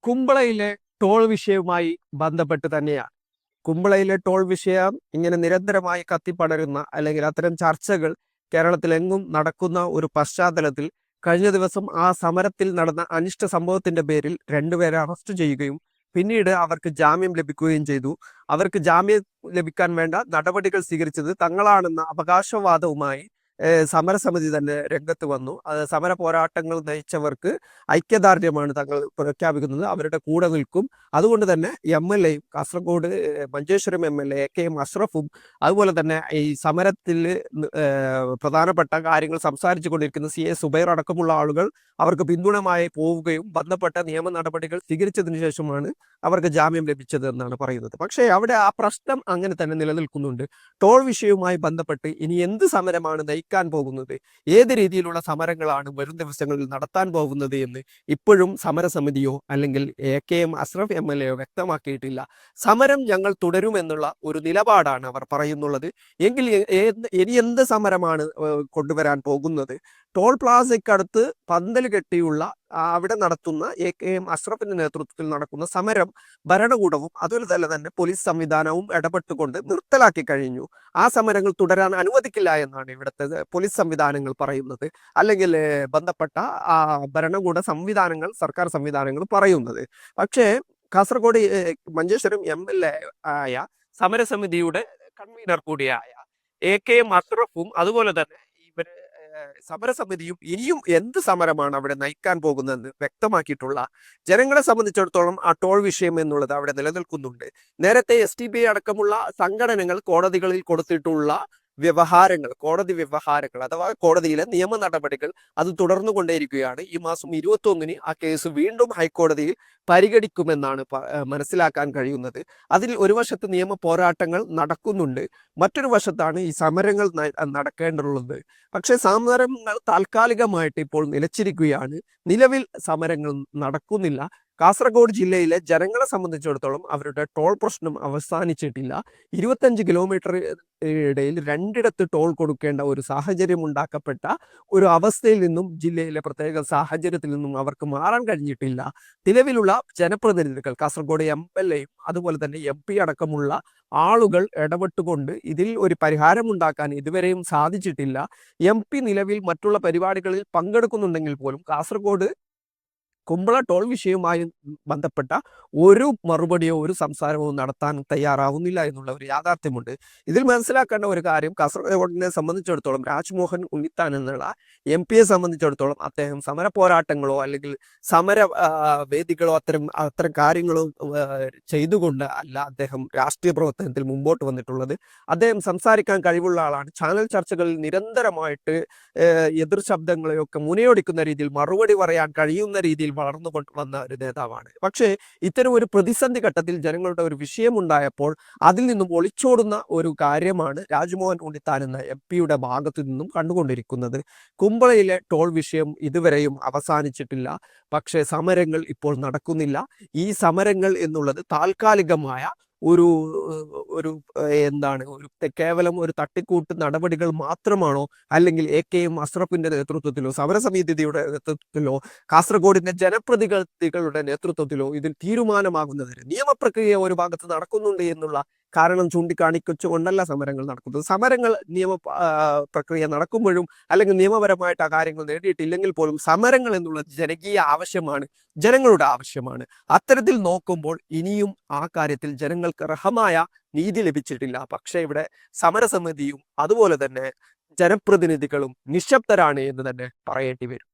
കുമ്പളയിലെ toll വിഷയവുമായി ബന്ധപ്പെട്ട് തന്നെയാണ്. കുമ്പളയിലെ ടോൾ വിഷയം ഇങ്ങനെ നിരന്തരമായി കത്തിപ്പടരുന്ന അല്ലെങ്കിൽ അത്തരം ചർച്ചകൾ കേരളത്തിലെങ്ങും നടക്കുന്ന ഒരു പശ്ചാത്തലത്തിൽ കഴിഞ്ഞ ദിവസം ആ സമരത്തിൽ നടന്ന അനിഷ്ട സംഭവത്തിന്റെ പേരിൽ രണ്ടുപേരെ അറസ്റ്റ് ചെയ്യുകയും പിന്നീട് അവർക്ക് ജാമ്യം ലഭിക്കുകയും ചെയ്തു. അവർക്ക് ജാമ്യം ലഭിക്കാൻ വേണ്ട നടപടികൾ സ്വീകരിച്ചത് തങ്ങളാണെന്ന അവകാശവാദവുമായി സമരസമിതി തന്നെ രംഗത്ത് വന്നു. അത് സമര പോരാട്ടങ്ങൾ നയിച്ചവർക്ക് ഐക്യദാർഢ്യമാണ് തങ്ങൾ പ്രഖ്യാപിക്കുന്നത്. അവരുടെ കൂടെ നിൽക്കും. അതുകൊണ്ട് തന്നെ MLA-യും കാസർഗോഡ് മഞ്ചേശ്വരം MLA AK അഷ്റഫും അതുപോലെ തന്നെ ഈ സമരത്തിൽ പ്രധാനപ്പെട്ട കാര്യങ്ങൾ സംസാരിച്ചു കൊണ്ടിരിക്കുന്ന CA സുബൈർ അടക്കമുള്ള ആളുകൾ അവർക്ക് പിന്തുണമായി പോവുകയും ബന്ധപ്പെട്ട നിയമ നടപടികൾ സ്വീകരിച്ചതിന് ശേഷമാണ് അവർക്ക് ജാമ്യം ലഭിച്ചത് എന്നാണ് പറയുന്നത്. പക്ഷേ അവിടെ ആ പ്രശ്നം അങ്ങനെ തന്നെ നിലനിൽക്കുന്നുണ്ട്. ടോൾ വിഷയവുമായി ബന്ധപ്പെട്ട് ഇനി എന്ത് സമരമാണ് നയിക്കാൻ പോകുന്നത്, ഏത് രീതിയിലുള്ള സമരങ്ങളാണ് വരും ദിവസങ്ങളിൽ നടത്താൻ പോകുന്നത് എന്ന് ഇപ്പോഴും സമരസമിതിയോ അല്ലെങ്കിൽ AK അഷ്റഫ് MLA-യോ വ്യക്തമാക്കിയിട്ടില്ല. സമരം ഞങ്ങൾ തുടരുമെന്നുള്ള ഒരു നിലപാടാണ് അവർ പറയുന്നുള്ളത്. എങ്കിൽ ഇനി എന്ത് സമരമാണ് കൊണ്ടുവരാൻ പോകുന്നത്? ടോൾ പ്ലാസയ്ക്കടുത്ത് പന്തൽ കെട്ടിയുള്ള അവിടെ നടത്തുന്ന AK അഷ്റഫിന്റെ നേതൃത്വത്തിൽ നടക്കുന്ന സമരം ഭരണകൂടവും അതുപോലെ തന്നെ പോലീസ് സംവിധാനവും ഇടപെട്ടുകൊണ്ട് നിർത്തലാക്കി കഴിഞ്ഞു. ആ സമരങ്ങൾ തുടരാൻ അനുവദിക്കില്ല എന്നാണ് ഇവിടുത്തെ പോലീസ് സംവിധാനങ്ങൾ പറയുന്നത്, അല്ലെങ്കിൽ ബന്ധപ്പെട്ട ഭരണകൂട സംവിധാനങ്ങൾ, സർക്കാർ സംവിധാനങ്ങൾ പറയുന്നത്. പക്ഷേ കാസർഗോഡ് മഞ്ചേശ്വരം MLA ആയ സമരസമിതിയുടെ കൺവീനർ കൂടിയായ AK അഷ്റഫും അതുപോലെ തന്നെ ഇവര് സമരസമിതിയും ഇനിയും എന്ത് സമരമാണ് അവിടെ നയിക്കാൻ പോകുന്നതെന്ന് വ്യക്തമാക്കിയിട്ടുള്ള, ജനങ്ങളെ സംബന്ധിച്ചിടത്തോളം ആ ടോൾ വിഷയം എന്നുള്ളത് അവിടെ നിലനിൽക്കുന്നുണ്ട്. നേരത്തെ STPI അടക്കമുള്ള സംഘടനകൾ കോടതികളിൽ കൊടുത്തിട്ടുള്ള കോടതി വ്യവഹാരങ്ങൾ അഥവാ കോടതിയിലെ നിയമ നടപടികൾ അത് തുടർന്നു കൊണ്ടേയിരിക്കുകയാണ്. ഈ മാസം 21-ന് ആ കേസ് വീണ്ടും ഹൈക്കോടതിയിൽ പരിഗണിക്കുമെന്നാണ് മനസ്സിലാക്കാൻ കഴിയുന്നത്. അതിൽ ഒരു വശത്ത് നിയമ പോരാട്ടങ്ങൾ നടക്കുന്നുണ്ട്, മറ്റൊരു വശത്താണ് ഈ സമരങ്ങൾ നടക്കേണ്ടുള്ളത്. പക്ഷേ സമരങ്ങൾ താൽക്കാലികമായിട്ട് ഇപ്പോൾ നിലച്ചിരിക്കുകയാണ്. നിലവിൽ സമരങ്ങൾ നടക്കുന്നില്ല. കാസർഗോഡ് ജില്ലയിലെ ജനങ്ങളെ സംബന്ധിച്ചിടത്തോളം അവരുടെ ടോൾ പ്രശ്നം അവസാനിച്ചിട്ടില്ല. 25 കിലോമീറ്റർ ഇടയിൽ രണ്ടിടത്ത് ടോൾ കൊടുക്കേണ്ട ഒരു സാഹചര്യം ഉണ്ടാക്കപ്പെട്ട ഒരു അവസ്ഥയിൽ നിന്നും, ജില്ലയിലെ പ്രത്യേക സാഹചര്യത്തിൽ നിന്നും അവർക്ക് മാറാൻ കഴിഞ്ഞിട്ടില്ല. നിലവിലുള്ള ജനപ്രതിനിധികൾ, കാസർഗോഡ് MLA-യും അതുപോലെ തന്നെ MP അടക്കമുള്ള ആളുകൾ ഇടപെട്ടുകൊണ്ട് ഇതിൽ ഒരു പരിഹാരം ഉണ്ടാക്കാൻ ഇതുവരെയും സാധിച്ചിട്ടില്ല. MP നിലവിൽ മറ്റുള്ള പരിപാടികളിൽ പങ്കെടുക്കുന്നുണ്ടെങ്കിൽ പോലും കാസർഗോഡ് കുമ്പള ടോൾ വിഷയവുമായി ബന്ധപ്പെട്ട ഒരു മറുപടിയോ ഒരു സംസാരമോ നടത്താൻ തയ്യാറാവുന്നില്ല എന്നുള്ള ഒരു യാഥാർത്ഥ്യമുണ്ട്. ഇതിൽ മനസ്സിലാക്കേണ്ട ഒരു കാര്യം, കാസർഗോഡിനെ സംബന്ധിച്ചിടത്തോളം രാജ്മോഹൻ ഉണ്ണിത്താൻ എന്നുള്ള MP-യെ സംബന്ധിച്ചിടത്തോളം അദ്ദേഹം സമര പോരാട്ടങ്ങളോ അല്ലെങ്കിൽ സമര വേദികളോ അത്തരം കാര്യങ്ങളോ ചെയ്തുകൊണ്ട് അല്ല അദ്ദേഹം രാഷ്ട്രീയ പ്രവർത്തനത്തിൽ മുമ്പോട്ട് വന്നിട്ടുള്ളത്. അദ്ദേഹം സംസാരിക്കാൻ കഴിവുള്ള ആളാണ്. ചാനൽ ചർച്ചകളിൽ നിരന്തരമായിട്ട് എതിർ ശബ്ദങ്ങളെയൊക്കെ മുനയൊടിക്കുന്ന രീതിയിൽ മറുപടി പറയാൻ കഴിയുന്ന രീതിയിൽ വളർന്നു വന്ന ഒരു നേതാവാണ്. പക്ഷേ ഇത്തരം ഒരു പ്രതിസന്ധി ഘട്ടത്തിൽ ജനങ്ങളുടെ ഒരു വിഷയമുണ്ടായപ്പോൾ അതിൽ നിന്നും ഒളിച്ചോടുന്ന ഒരു കാര്യമാണ് രാജ്മോഹൻ ഉണ്ണിത്താൻ എന്ന MP-യുടെ ഭാഗത്തു നിന്നും കണ്ടുകൊണ്ടിരിക്കുന്നത്. കുമ്പളയിലെ ടോൾ വിഷയം ഇതുവരെയും അവസാനിച്ചിട്ടില്ല. പക്ഷേ സമരങ്ങൾ ഇപ്പോൾ നടക്കുന്നില്ല. ഈ സമരങ്ങൾ എന്നുള്ളത് താൽക്കാലികമായ ഒരു ഒരു എന്താണ് കേവലം ഒരു തട്ടിക്കൂട്ട് നടപടികൾ മാത്രമാണോ, അല്ലെങ്കിൽ AK അഷ്റഫിന്റെ നേതൃത്വത്തിലോ സമരസമിതിയുടെ നേതൃത്വത്തിലോ കാസർഗോഡിന്റെ ജനപ്രതിനിധികളുടെ നേതൃത്വത്തിലോ ഇതിൽ തീരുമാനമാകുന്നതിന് നിയമപ്രക്രിയ ഒരു ഭാഗത്ത് നടക്കുന്നുണ്ട് എന്നുള്ള കാരണം ചൂണ്ടിക്കാണിക്കൊണ്ടല്ല സമരങ്ങൾ നടക്കുന്നത്. സമരങ്ങൾ നിയമ പ്രക്രിയ നടക്കുമ്പോഴും അല്ലെങ്കിൽ നിയമപരമായിട്ട് ആ കാര്യങ്ങൾ നേടിയിട്ടില്ലെങ്കിൽ പോലും സമരങ്ങൾ എന്നുള്ളത് ജനകീയ ആവശ്യമാണ്, ജനങ്ങളുടെ ആവശ്യമാണ്. അത്തരത്തിൽ നോക്കുമ്പോൾ ഇനിയും ആ കാര്യത്തിൽ ജനങ്ങൾക്ക് അർഹമായ നീതി ലഭിച്ചിട്ടില്ല. പക്ഷേ ഇവിടെ സമരസമിതിയും അതുപോലെ തന്നെ ജനപ്രതിനിധികളും നിശബ്ദരാണ് എന്ന് തന്നെ പറയേണ്ടി വരും.